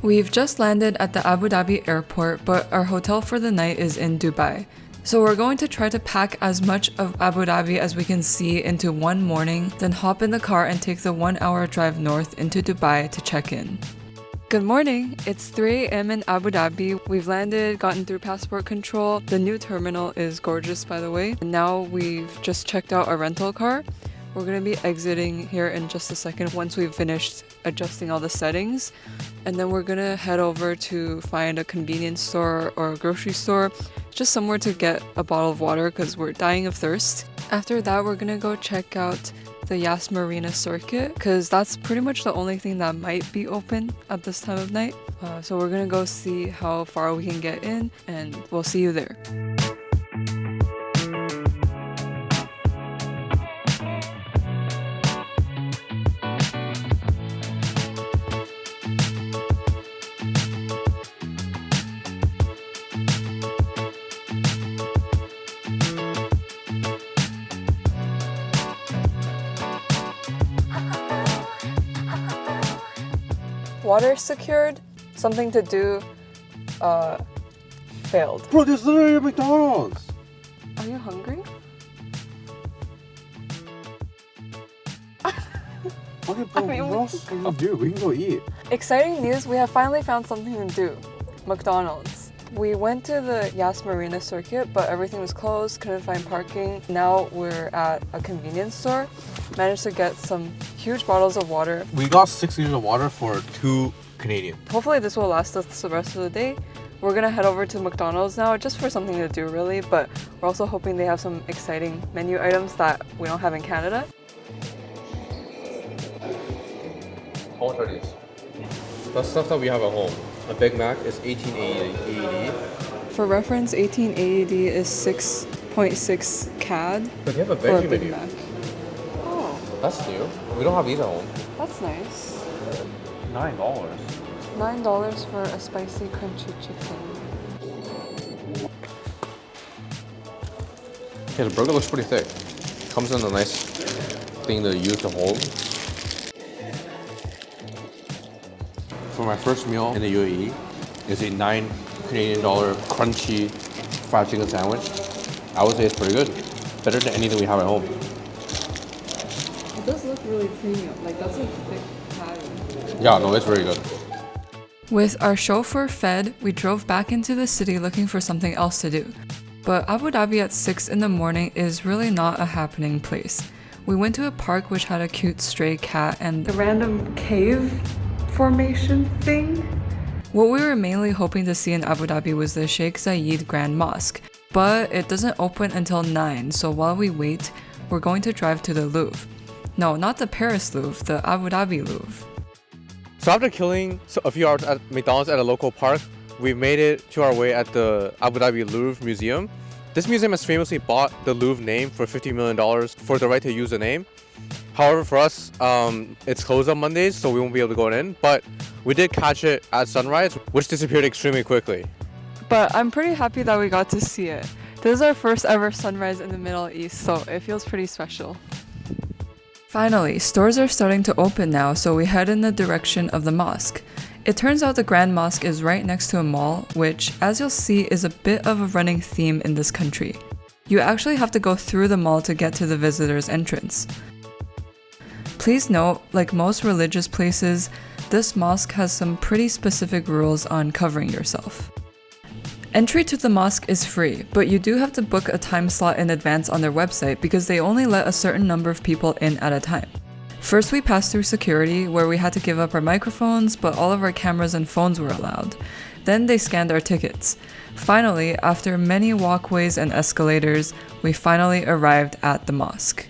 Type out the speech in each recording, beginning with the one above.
We've just landed at the Abu Dhabi airport, but our hotel for the night is in Dubai. So we're going to try to pack as much of Abu Dhabi as we can see into one morning, then hop in the car and take the 1-hour drive north into Dubai to check in. Good morning! It's 3 a.m. in Abu Dhabi. We've landed, gotten through passport control. The new terminal is gorgeous, by the way. And now we've just checked out our rental car. We're going to be exiting here in just a second once we've finished adjusting all the settings. And then we're going to head over to find a convenience store or a grocery store, just somewhere to get a bottle of water because we're dying of thirst. After that, we're going to go check out the Yas Marina circuit because that's pretty much the only thing that might be open at this time of night. So we're going to go see how far we can get in, and we'll see you there. Water secured, something to do, failed. Bro, this is literally a McDonald's! Are you hungry? Okay, bro, what else can we do? We can go eat. Exciting news, we have finally found something to do. McDonald's. We went to the Yas Marina circuit, but everything was closed, couldn't find parking. Now we're at a convenience store. Managed to get some huge bottles of water. We got 6 liters of water for 2 Canadian. Hopefully this will last us the rest of the day. We're gonna head over to McDonald's now just for something to do really, but we're also hoping they have some exciting menu items that we don't have in Canada. How much are these? The stuff that we have at home. A Big Mac is $18.80 AED. For reference, 18 AED is 6.6 CAD. But they have a for a veggie Big menu. Mac. Oh, That's new. We don't have these at home. that's nice. $9. $9 for a spicy crunchy chicken. Yeah, the burger looks pretty thick. Comes in a nice thing to use to hold. For my first meal in the UAE is a $9 Canadian crunchy fried chicken sandwich. I would say it's pretty good. Better than anything we have at home. It does look really premium. Like, that's a thick patty. Yeah, no, it's very good. With our chauffeur fed, we drove back into the city looking for something else to do. But Abu Dhabi at 6 in the morning is really not a happening place. We went to a park which had a cute stray cat and the random cave formation thing. What we were mainly hoping to see in Abu Dhabi was the Sheikh Zayed Grand Mosque, but it doesn't open until 9, so while we wait, we're going to drive to the Louvre. No, not the Paris Louvre, the Abu Dhabi Louvre. So after killing a few hours at McDonald's at a local park, we've made it to our way at the Abu Dhabi Louvre Museum. This museum has famously bought the Louvre name for $50 million for the right to use the name. However, for us, it's closed on Mondays, so we won't be able to go in. But we did catch it at sunrise, which disappeared extremely quickly. But I'm pretty happy that we got to see it. This is our first ever sunrise in the Middle East, so it feels pretty special. Finally, stores are starting to open now, so we head in the direction of the mosque. It turns out the Grand Mosque is right next to a mall, which, as you'll see, is a bit of a running theme in this country. You actually have to go through the mall to get to the visitor's entrance. Please note, like most religious places, this mosque has some pretty specific rules on covering yourself. Entry to the mosque is free, but you do have to book a time slot in advance on their website because they only let a certain number of people in at a time. First, we passed through security, where we had to give up our microphones, but all of our cameras and phones were allowed. Then they scanned our tickets. Finally, after many walkways and escalators, we finally arrived at the mosque.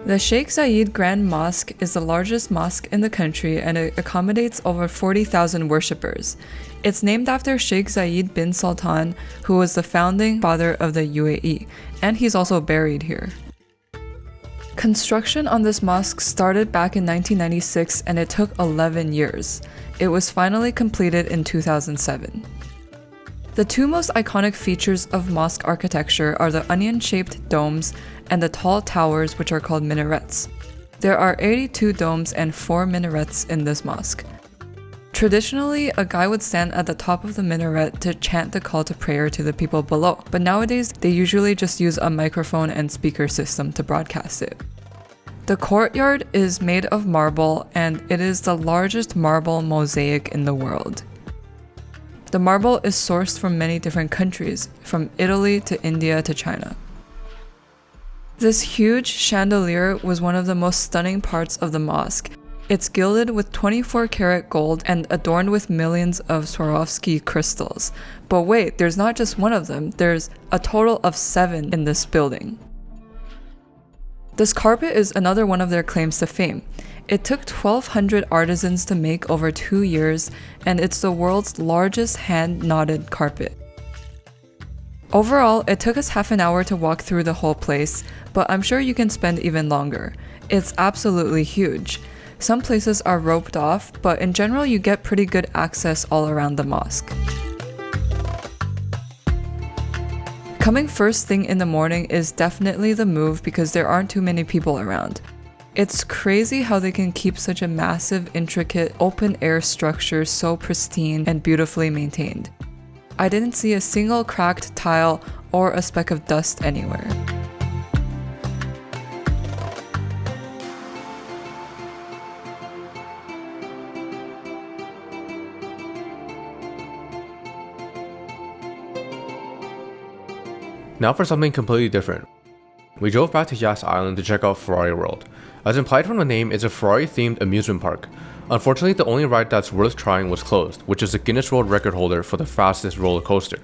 The Sheikh Zayed Grand Mosque is the largest mosque in the country and it accommodates over 40,000 worshippers. It's named after Sheikh Zayed bin Sultan, who was the founding father of the UAE, and he's also buried here. Construction on this mosque started back in 1996 and it took 11 years. It was finally completed in 2007. The two most iconic features of mosque architecture are the onion-shaped domes and the tall towers, which are called minarets. There are 82 domes and 4 minarets in this mosque. Traditionally, a guy would stand at the top of the minaret to chant the call to prayer to the people below, but nowadays they usually just use a microphone and speaker system to broadcast it. The courtyard is made of marble, and it is the largest marble mosaic in the world. The marble is sourced from many different countries, from Italy to India to China. This huge chandelier was one of the most stunning parts of the mosque. It's gilded with 24-karat gold and adorned with millions of Swarovski crystals. But wait, there's not just one of them, there's a total of 7 in this building. This carpet is another one of their claims to fame. It took 1,200 artisans to make over 2 years, and it's the world's largest hand-knotted carpet. Overall, it took us half an hour to walk through the whole place, but I'm sure you can spend even longer. It's absolutely huge. Some places are roped off, but in general you get pretty good access all around the mosque. Coming first thing in the morning is definitely the move because there aren't too many people around. It's crazy how they can keep such a massive, intricate, open-air structure so pristine and beautifully maintained. I didn't see a single cracked tile or a speck of dust anywhere. Now for something completely different. We drove back to Yas Island to check out Ferrari World. As implied from the name, it's a Ferrari-themed amusement park. Unfortunately, the only ride that's worth trying was closed, which is the Guinness World Record holder for the fastest roller coaster.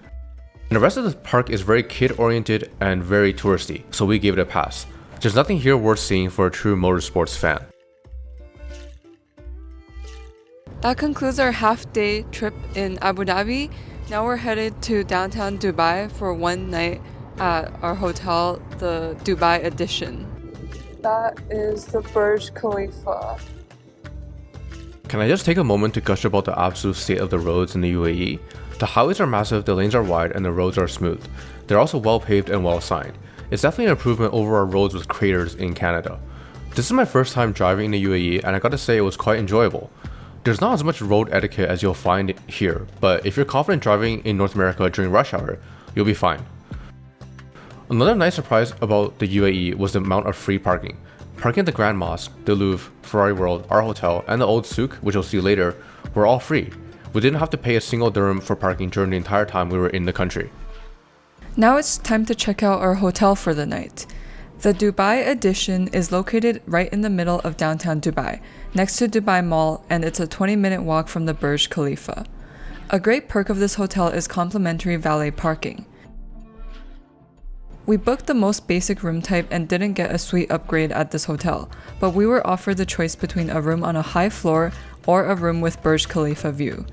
And the rest of the park is very kid-oriented and very touristy, so we gave it a pass. There's nothing here worth seeing for a true motorsports fan. That concludes our half-day trip in Abu Dhabi. Now we're headed to downtown Dubai for one night at our hotel, the Dubai Edition. That is the Burj Khalifa. Can I just take a moment to gush about the absolute state of the roads in the UAE? The highways are massive, the lanes are wide, and the roads are smooth. They're also well paved and well signed. It's definitely an improvement over our roads with craters in Canada. This is my first time driving in the UAE, and I gotta say it was quite enjoyable. There's not as much road etiquette as you'll find here, but if you're confident driving in North America during rush hour, you'll be fine. Another nice surprise about the UAE was the amount of free parking. Parking at the Grand Mosque, the Louvre, Ferrari World, our hotel, and the old Souk, which you'll see later, were all free. We didn't have to pay a single dirham for parking during the entire time we were in the country. Now it's time to check out our hotel for the night. The Dubai Edition is located right in the middle of downtown Dubai, next to Dubai Mall, and it's a 20-minute walk from the Burj Khalifa. A great perk of this hotel is complimentary valet parking. We booked the most basic room type and didn't get a suite upgrade at this hotel, but we were offered the choice between a room on a high floor or a room with Burj Khalifa view.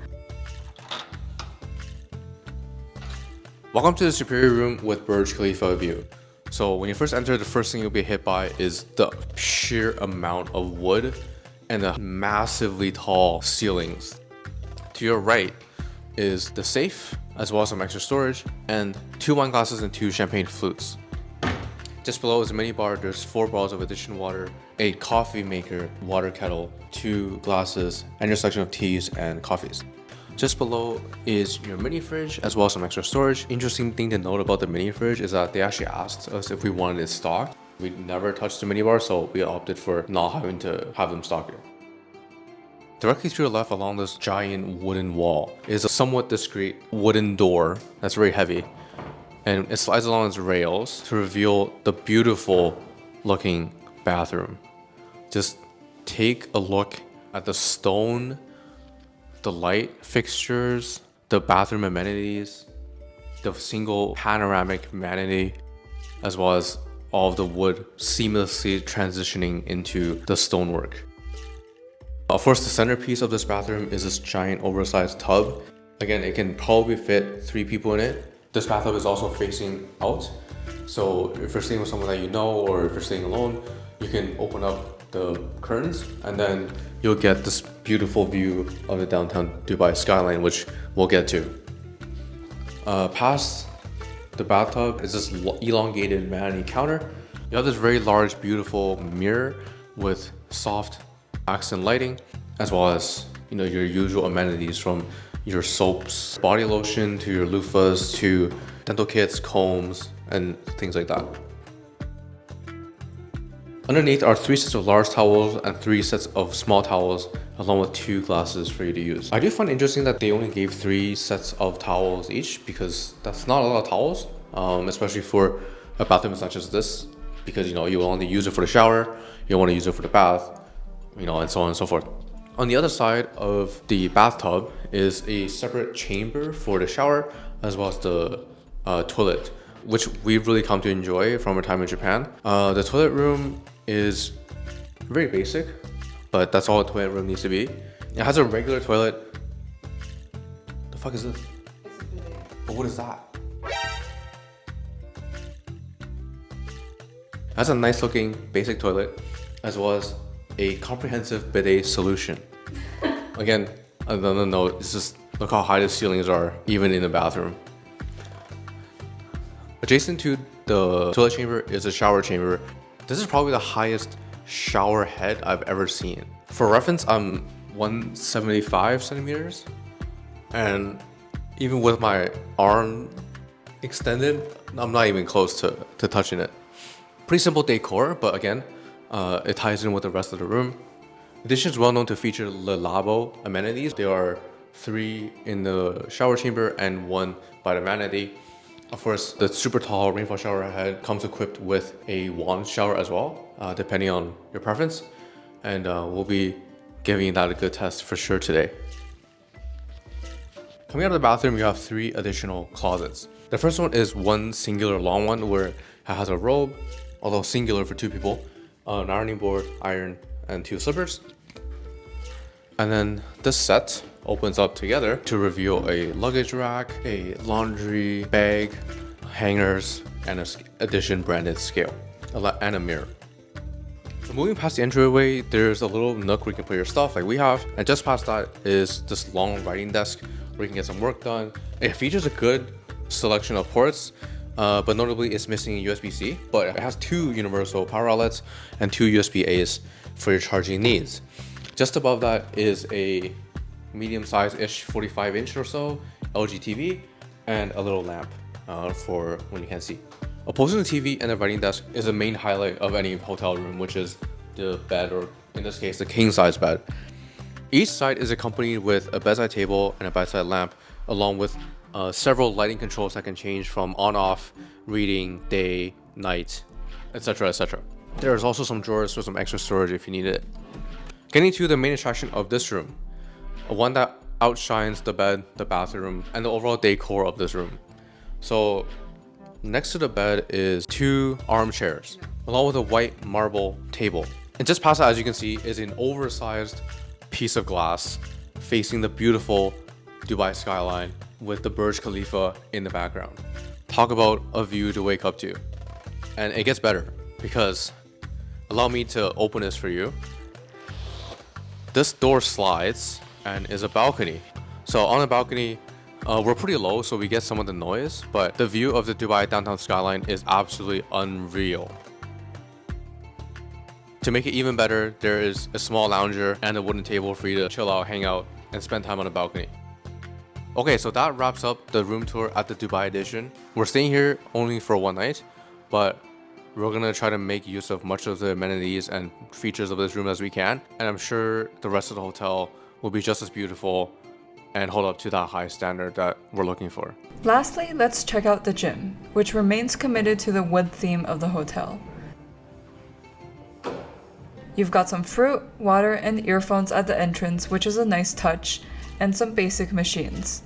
Welcome to the superior room with Burj Khalifa view. So when you first enter, the first thing you'll be hit by is the sheer amount of wood and the massively tall ceilings. To your right is the safe, as well as some extra storage, and 2 wine glasses and 2 champagne flutes. Just below is a mini bar. There's 4 bottles of additional water, a coffee maker, water kettle, 2 glasses, and your selection of teas and coffees. Just below is your mini fridge, as well as some extra storage. Interesting thing to note about the mini fridge is that they actually asked us if we wanted it stocked. We never touched the mini bar, so we opted for not having to have them stocked. Directly to your left along this giant wooden wall is a somewhat discreet wooden door that's very heavy, and it slides along its rails to reveal the beautiful looking bathroom. Just take a look at the stone, the light fixtures, the bathroom amenities, the single panoramic vanity, as well as all of the wood seamlessly transitioning into the stonework. Of course, the centerpiece of this bathroom is this giant oversized tub. Again, it can probably fit 3 people in it. This bathtub is also facing out, so if you're staying with someone that you know, or if you're staying alone, you can open up the curtains and then you'll get this beautiful view of the downtown Dubai skyline, which we'll get to. Past the bathtub is this elongated vanity counter. You have this very large, beautiful mirror with soft accent lighting, as well as your usual amenities from your soaps, body lotion, to your loofahs, to dental kits, combs, and things like that. Underneath are 3 sets of large towels and 3 sets of small towels, along with 2 glasses for you to use. I do find it interesting that they only gave 3 sets of towels each, because that's not a lot of towels, especially for a bathroom such as this, because you will only use it for the shower, you want to use it for the bath, and so on and so forth. On the other side of the bathtub is a separate chamber for the shower, as well as the toilet, which we've really come to enjoy from our time in Japan. The toilet room is very basic, but that's all a toilet room needs to be. It has a regular toilet. The fuck is this? It's a bidet. But what is that? It has a nice looking basic toilet, as well as a comprehensive bidet solution. Again, another note, it's just look how high the ceilings are, even in the bathroom. Adjacent to the toilet chamber is a shower chamber. This is probably the highest shower head I've ever seen. For reference, I'm 175 centimeters, and even with my arm extended, I'm not even close to touching it. Pretty simple decor, but again, it ties in with the rest of the room. The addition is well known to feature lavabo amenities. There are 3 in the shower chamber and 1 by the vanity. Of course, the super tall rainfall shower head comes equipped with a wand shower as well, depending on your preference. And we'll be giving that a good test for sure today. Coming out of the bathroom, you have 3 additional closets. The first one is one singular long one where it has a robe, although singular for 2 people, an ironing board, iron, and 2 slippers. And then this set opens up together to reveal a luggage rack, a laundry bag, hangers, and an Edition branded scale, and a mirror. So moving past the entryway, there's a little nook where you can put your stuff like we have, and just past that is this long writing desk where you can get some work done. It features a good selection of ports, but notably it's missing USB-C, but it has 2 universal power outlets and 2 USB-A's for your charging needs. Just above that is a medium-sized-ish 45-inch or so LG TV and a little lamp for when you can't see. Opposing the TV and the writing desk is the main highlight of any hotel room, which is the bed, or in this case, the king-size bed. Each side is accompanied with a bedside table and a bedside lamp, along with several lighting controls that can change from on-off, reading, day, night, etc., etc. There is also some drawers for some extra storage if you need it. Getting to the main attraction of this room, one that outshines the bed, the bathroom, and the overall decor of this room. So next to the bed is 2 armchairs, along with a white marble table. And just past that, as you can see, is an oversized piece of glass facing the beautiful Dubai skyline with the Burj Khalifa in the background. Talk about a view to wake up to. And it gets better, because allow me to open this for you. This door slides and is a balcony. So on the balcony, we're pretty low, so we get some of the noise, but the view of the Dubai downtown skyline is absolutely unreal. To make it even better, there is a small lounger and a wooden table for you to chill out, hang out, and spend time on the balcony. Okay, so that wraps up the room tour at the Dubai edition. We're staying here only for 1 night, but we're gonna try to make use of much of the amenities and features of this room as we can. And I'm sure the rest of the hotel will be just as beautiful and hold up to that high standard that we're looking for. Lastly, let's check out the gym, which remains committed to the wood theme of the hotel. You've got some fruit, water, and earphones at the entrance, which is a nice touch, and some basic machines.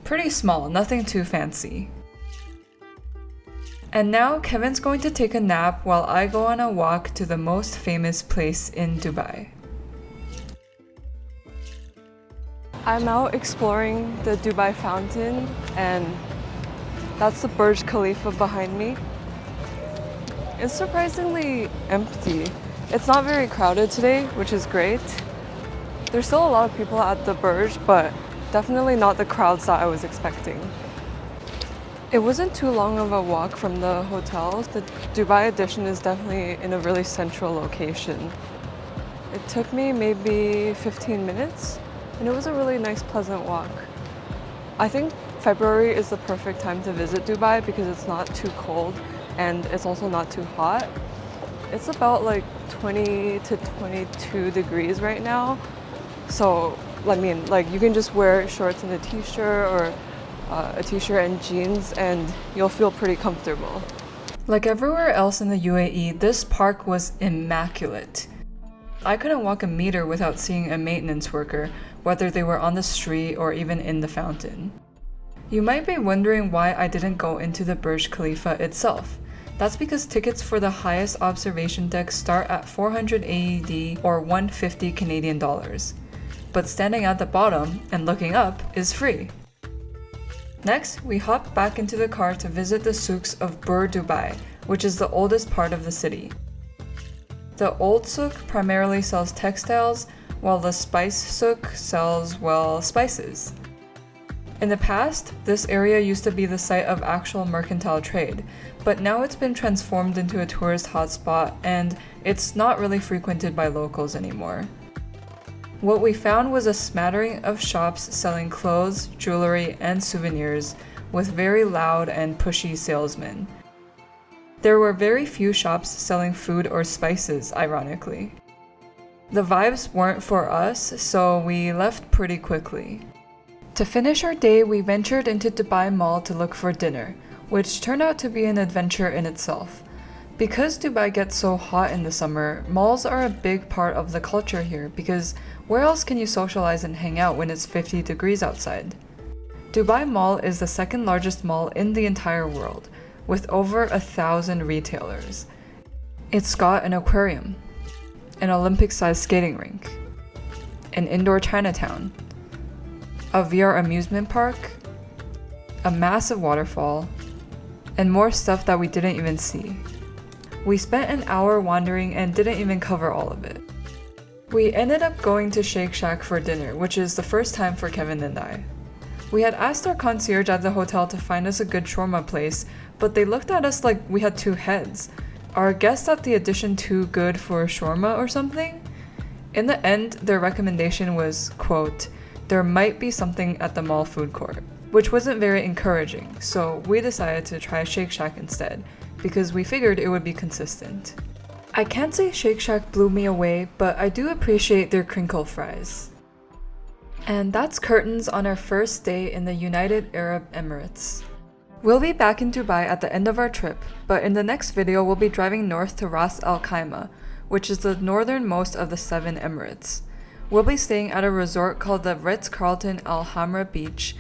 Pretty small, nothing too fancy. And now Kevin's going to take a nap while I go on a walk to the most famous place in Dubai. I'm out exploring the Dubai fountain, and that's the Burj Khalifa behind me. It's surprisingly empty. It's not very crowded today, which is great. There's still a lot of people at the Burj, but definitely not the crowds that I was expecting. It wasn't too long of a walk from the hotel. The Dubai edition is definitely in a really central location. It took me maybe 15 minutes, and it was a really nice, pleasant walk. I think February is the perfect time to visit Dubai because it's not too cold and it's also not too hot. It's about like 20 to 22 degrees right now. So, I mean, like you can just wear shorts and a t-shirt or a t-shirt and jeans and you'll feel pretty comfortable. Like everywhere else in the UAE, this park was immaculate. I couldn't walk a meter without seeing a maintenance worker, whether they were on the street or even in the fountain. You might be wondering why I didn't go into the Burj Khalifa itself. That's because tickets for the highest observation deck start at 400 AED or 150 Canadian dollars. But standing at the bottom and looking up is free. Next, we hopped back into the car to visit the souks of Burj Dubai, which is the oldest part of the city. The old souk primarily sells textiles, while the spice souk sells, well, spices. In the past, this area used to be the site of actual mercantile trade, but now it's been transformed into a tourist hotspot and it's not really frequented by locals anymore. What we found was a smattering of shops selling clothes, jewelry, and souvenirs with very loud and pushy salesmen. There were very few shops selling food or spices, ironically. The vibes weren't for us, so we left pretty quickly. To finish our day, we ventured into Dubai Mall to look for dinner, which turned out to be an adventure in itself. Because Dubai gets so hot in the summer, malls are a big part of the culture here because where else can you socialize and hang out when it's 50 degrees outside? Dubai Mall is the second largest mall in the entire world, with over 1,000 retailers. It's got an aquarium, an Olympic-sized skating rink, an indoor Chinatown, a VR amusement park, a massive waterfall, and more stuff that we didn't even see. We spent an hour wandering and didn't even cover all of it. We ended up going to Shake Shack for dinner, which is the first time for Kevin and I. We had asked our concierge at the hotel to find us a good shawarma place, but they looked at us like we had two heads. Are guests at the addition too good for shawarma or something? In the end, their recommendation was, quote, "There might be something at the mall food court," which wasn't very encouraging, so we decided to try Shake Shack instead, because we figured it would be consistent. I can't say Shake Shack blew me away, but I do appreciate their crinkle fries. And that's curtains on our first day in the United Arab Emirates. We'll be back in Dubai at the end of our trip, but in the next video we'll be driving north to Ras Al Khaimah, which is the northernmost of the 7 Emirates. We'll be staying at a resort called the Ritz-Carlton Al Hamra Beach,